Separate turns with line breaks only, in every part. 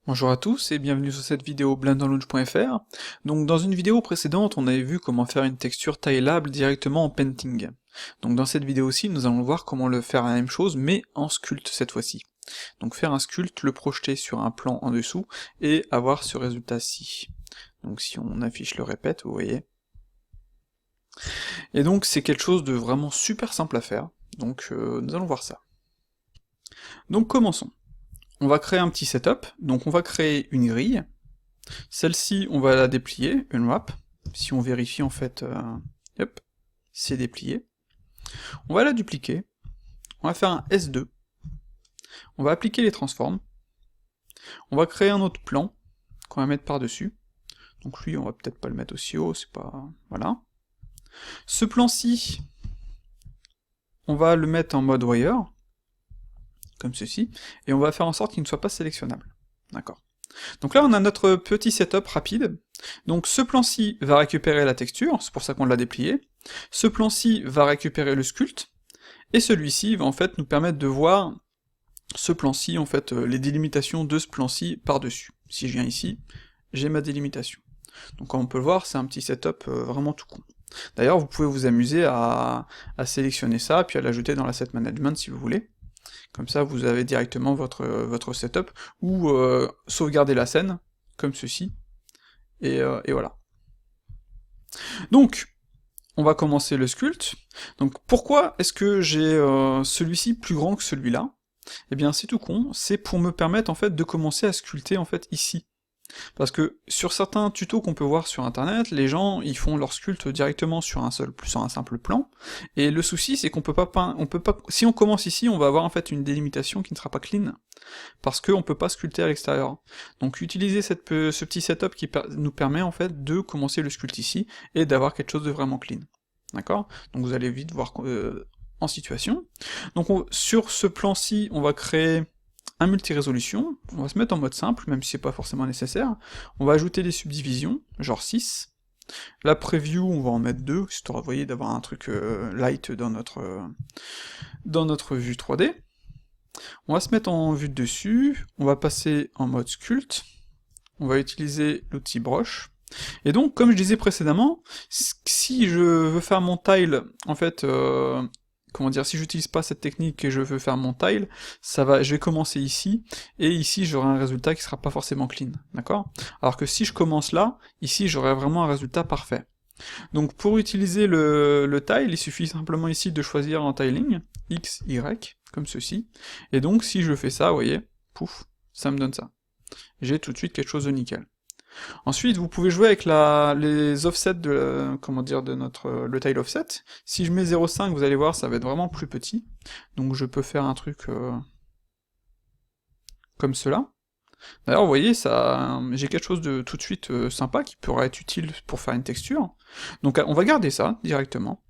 Bonjour à tous et bienvenue sur cette vidéo blenderlaunch.fr. Donc dans une vidéo précédente, on avait vu comment faire une texture taillable directement en painting. Donc dans cette vidéo-ci, nous allons voir comment le faire la même chose, mais en sculpt cette fois-ci. Donc faire un sculpt, le projeter sur un plan en dessous, et avoir ce résultat-ci. Donc si on affiche le répète, vous voyez. Et donc c'est quelque chose de vraiment super simple à faire, donc nous allons voir ça. Donc commençons. On va créer un petit setup, donc on va créer une grille, celle-ci on va la déplier, unwrap, si on vérifie en fait, hop, c'est déplié. On va la dupliquer, on va faire un S2, on va appliquer les transforms, on va créer un autre plan, qu'on va mettre par-dessus, donc lui on va peut-être pas le mettre aussi haut, c'est pas... voilà. Ce plan-ci, on va le mettre en mode wire, comme ceci, et on va faire en sorte qu'il ne soit pas sélectionnable. D'accord. Donc là on a notre petit setup rapide, donc ce plan-ci va récupérer la texture, c'est pour ça qu'on l'a déplié, ce plan-ci va récupérer le sculpt, et celui-ci va en fait nous permettre de voir ce plan-ci, en fait, les délimitations de ce plan-ci par-dessus. Si je viens ici, j'ai ma délimitation. Donc comme on peut le voir, c'est un petit setup vraiment tout con. D'ailleurs, vous pouvez vous amuser à sélectionner ça, puis à l'ajouter dans l'asset management si vous voulez. Comme ça, vous avez directement votre setup, ou sauvegarder la scène, comme ceci, et voilà. Donc, on va commencer le sculpt. Donc pourquoi est-ce que j'ai celui-ci plus grand que celui-là? Eh bien c'est tout con, c'est pour me permettre en fait de commencer à sculpter en fait ici. Parce que sur certains tutos qu'on peut voir sur internet, les gens ils font leur sculpte directement sur un simple plan, et le souci c'est qu'on peut pas si on commence ici, on va avoir en fait une délimitation qui ne sera pas clean, parce qu'on peut pas sculpter à l'extérieur. Donc utiliser ce petit setup qui nous permet en fait de commencer le sculpt ici, et d'avoir quelque chose de vraiment clean. D'accord? Donc vous allez vite voir en situation. Donc sur ce plan-ci, on va créer un multi-résolution, on va se mettre en mode simple, même si c'est pas forcément nécessaire, on va ajouter des subdivisions, genre 6, la preview, on va en mettre 2, histoire, vous voyez, d'avoir un truc light dans notre vue 3D, on va se mettre en vue de dessus, on va passer en mode sculpt, on va utiliser l'outil brush, et donc, comme je disais précédemment, si je veux faire mon tile, en fait, comment dire, si j'utilise pas cette technique et je veux faire mon tile, je vais commencer ici, et ici j'aurai un résultat qui sera pas forcément clean, d'accord? Alors que si je commence là, ici j'aurai vraiment un résultat parfait. Donc pour utiliser le tile, il suffit simplement ici de choisir en tiling, X, Y, comme ceci, et donc si je fais ça, vous voyez, pouf, ça me donne ça. J'ai tout de suite quelque chose de nickel. Ensuite, vous pouvez jouer avec les offsets de, le tile offset. Si je mets 0,5, vous allez voir, ça va être vraiment plus petit. Donc je peux faire un truc comme cela. D'ailleurs, vous voyez, j'ai quelque chose de tout de suite sympa qui pourrait être utile pour faire une texture. Donc on va garder ça directement.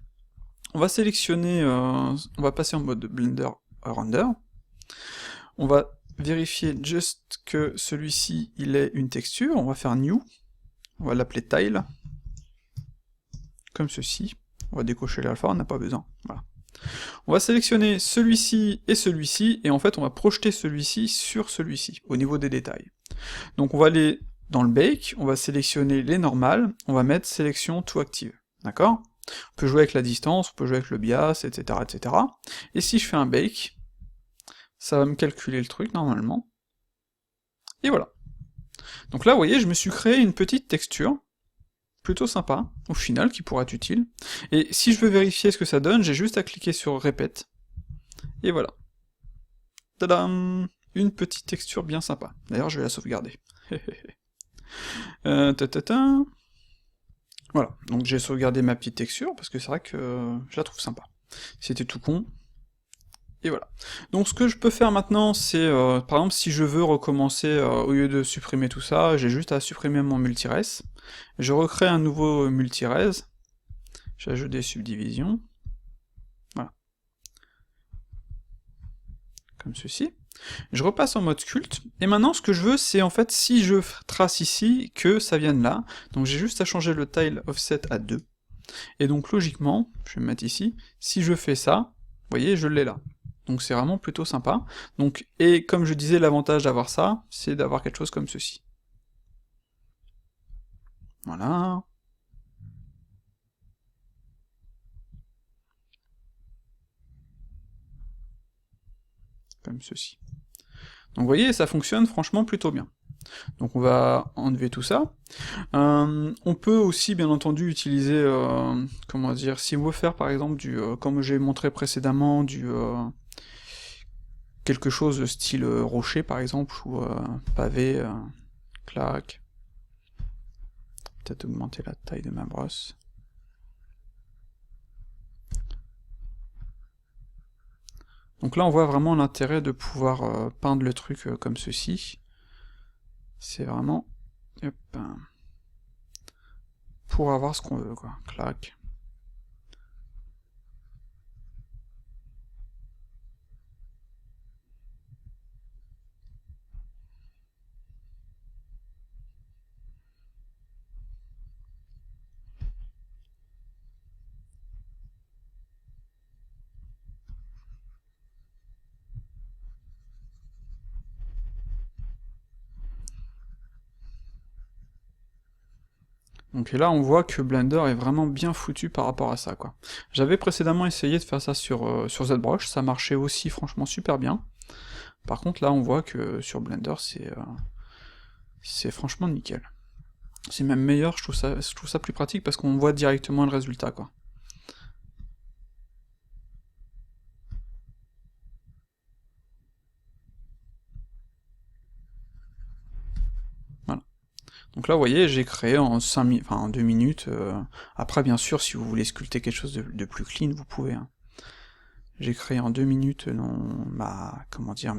On va sélectionner, on va passer en mode Blender Render. On va vérifier juste que celui-ci, il est une texture, on va faire New, on va l'appeler Tile, comme ceci, on va décocher l'alpha, on n'a pas besoin, voilà. On va sélectionner celui-ci, et en fait on va projeter celui-ci sur celui-ci, au niveau des détails. Donc on va aller dans le Bake, on va sélectionner les normales, on va mettre Sélection to Active, d'accord? On peut jouer avec la distance, on peut jouer avec le bias, etc., etc. Et si je fais un Bake, ça va me calculer le truc normalement, et voilà. Donc là, vous voyez, je me suis créé une petite texture, plutôt sympa, au final, qui pourra être utile, et si je veux vérifier ce que ça donne, j'ai juste à cliquer sur Répète, et voilà. Tadam! Une petite texture bien sympa. D'ailleurs, je vais la sauvegarder. Voilà, donc j'ai sauvegardé ma petite texture, parce que c'est vrai que je la trouve sympa. C'était tout con, et voilà. Donc ce que je peux faire maintenant, c'est, par exemple, si je veux recommencer, au lieu de supprimer tout ça, j'ai juste à supprimer mon multires, je recrée un nouveau multires, j'ajoute des subdivisions, voilà, comme ceci, je repasse en mode sculpt, et maintenant ce que je veux, c'est en fait, si je trace ici, que ça vienne là, donc j'ai juste à changer le tile offset à 2, et donc logiquement, je vais me mettre ici, si je fais ça, vous voyez, je l'ai là. Donc c'est vraiment plutôt sympa. Donc, et comme je disais, l'avantage d'avoir ça, c'est d'avoir quelque chose comme ceci. Voilà. Comme ceci. Donc vous voyez, ça fonctionne franchement plutôt bien. Donc on va enlever tout ça. On peut aussi bien entendu utiliser, comment dire, si on veut faire par exemple du, comme j'ai montré précédemment, du quelque chose de style rocher par exemple, ou pavé, clac. Peut-être augmenter la taille de ma brosse. Donc là on voit vraiment l'intérêt de pouvoir peindre le truc comme ceci. C'est vraiment... Hop, pour avoir ce qu'on veut, quoi. Clac. Donc et là on voit que Blender est vraiment bien foutu par rapport à ça, quoi. J'avais précédemment essayé de faire ça sur ZBrush, ça marchait aussi franchement super bien. Par contre là on voit que sur Blender c'est franchement nickel. C'est même meilleur, je trouve ça plus pratique parce qu'on voit directement le résultat, quoi. Voilà. Donc là, vous voyez, j'ai créé en 2 minutes. Après, bien sûr, si vous voulez sculpter quelque chose de plus clean, vous pouvez. Hein. J'ai créé en 2 minutes comment dire,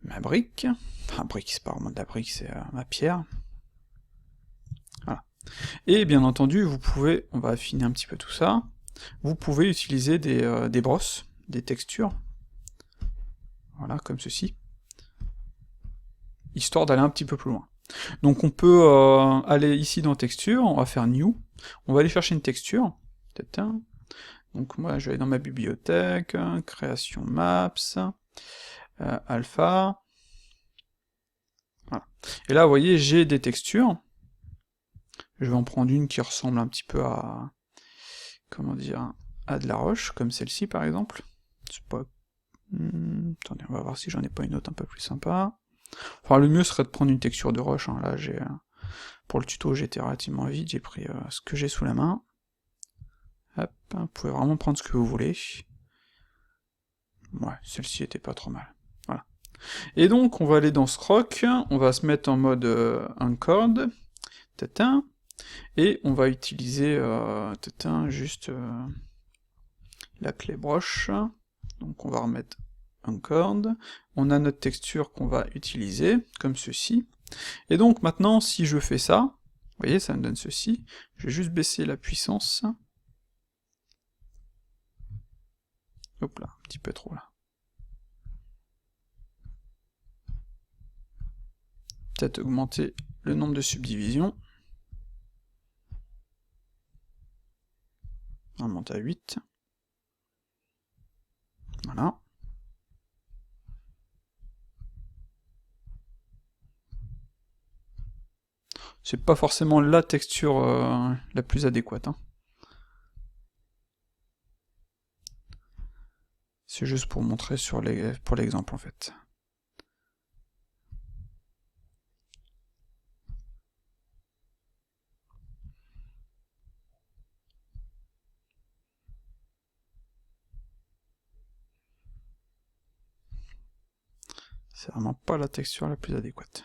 ma brique. Enfin, brique, c'est pas vraiment de la brique, c'est ma pierre. Voilà. Et bien entendu, vous pouvez, on va affiner un petit peu tout ça, vous pouvez utiliser des brosses, des textures. Voilà, comme ceci. Histoire d'aller un petit peu plus loin. Donc on peut aller ici dans texture, on va faire new, on va aller chercher une texture, donc moi je vais aller dans ma bibliothèque, création maps, alpha, voilà. Et là vous voyez j'ai des textures, je vais en prendre une qui ressemble un petit peu à, comment dire, à de la roche, comme celle-ci par exemple, c'est pas... attendez, on va voir si j'en ai pas une autre un peu plus sympa. Enfin, le mieux serait de prendre une texture de roche, hein. Là, pour le tuto, j'étais relativement vite, j'ai pris ce que j'ai sous la main. Hop, vous pouvez vraiment prendre ce que vous voulez. Ouais, celle-ci était pas trop mal. Voilà. Et donc, on va aller dans Scroc, on va se mettre en mode Uncord, et on va utiliser, juste la clé broche. Donc on va remettre Uncord, on a notre texture qu'on va utiliser, comme ceci, et donc maintenant, si je fais ça, vous voyez, ça me donne ceci, je vais juste baisser la puissance, hop là, un petit peu trop là. Peut-être augmenter le nombre de subdivisions, on monte à 8, voilà. C'est pas forcément la texture la plus adéquate, hein. C'est juste pour montrer pour l'exemple en fait. C'est vraiment pas la texture la plus adéquate.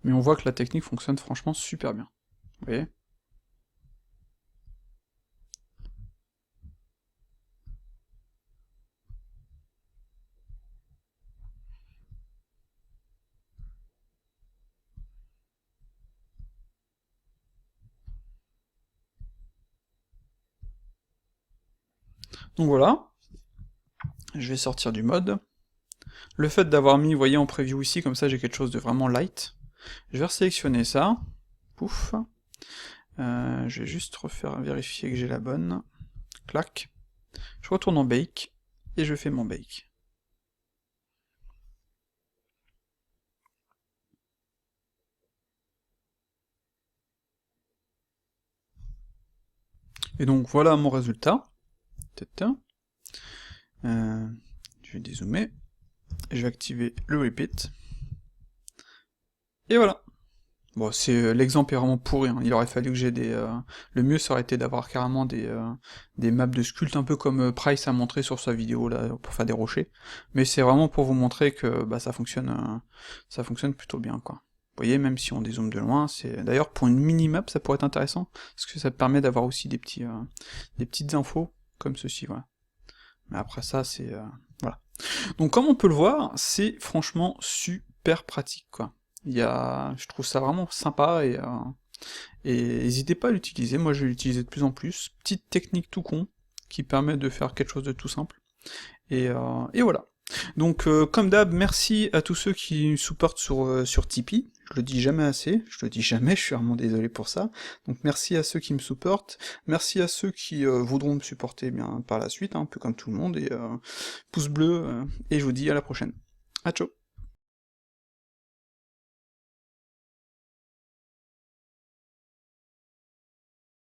Mais on voit que la technique fonctionne franchement super bien. Vous voyez ? Donc voilà, je vais sortir du mode. Le fait d'avoir mis, vous voyez, en preview ici, comme ça j'ai quelque chose de vraiment light. Je vais sélectionner ça, pouf. Je vais juste vérifier que j'ai la bonne. Clac. Je retourne en bake, et je fais mon bake. Et donc voilà mon résultat. Je vais dézoomer, et je vais activer le repeat. Et voilà. Bon, l'exemple est vraiment pourri, hein. Il aurait fallu que j'ai des... Le mieux, ça aurait été d'avoir carrément des maps de sculpte, un peu comme Price a montré sur sa vidéo, là, pour faire des rochers. Mais c'est vraiment pour vous montrer que bah, ça fonctionne plutôt bien, quoi. Vous voyez, même si on dézoome de loin, c'est... D'ailleurs, pour une mini-map, ça pourrait être intéressant, parce que ça permet d'avoir aussi des petites infos, comme ceci, voilà. Mais après ça, c'est... voilà. Donc comme on peut le voir, c'est franchement super pratique, quoi. Je trouve ça vraiment sympa, et n'hésitez pas à l'utiliser, moi je vais l'utiliser de plus en plus. Petite technique tout con, qui permet de faire quelque chose de tout simple. Et voilà. Donc comme d'hab, merci à tous ceux qui me supportent sur Tipeee, je le dis jamais assez, je le dis jamais, je suis vraiment désolé pour ça, donc merci à ceux qui me supportent, merci à ceux qui voudront me supporter bien par la suite, hein, un peu comme tout le monde, et pouce bleu, et je vous dis à la prochaine. À ciao.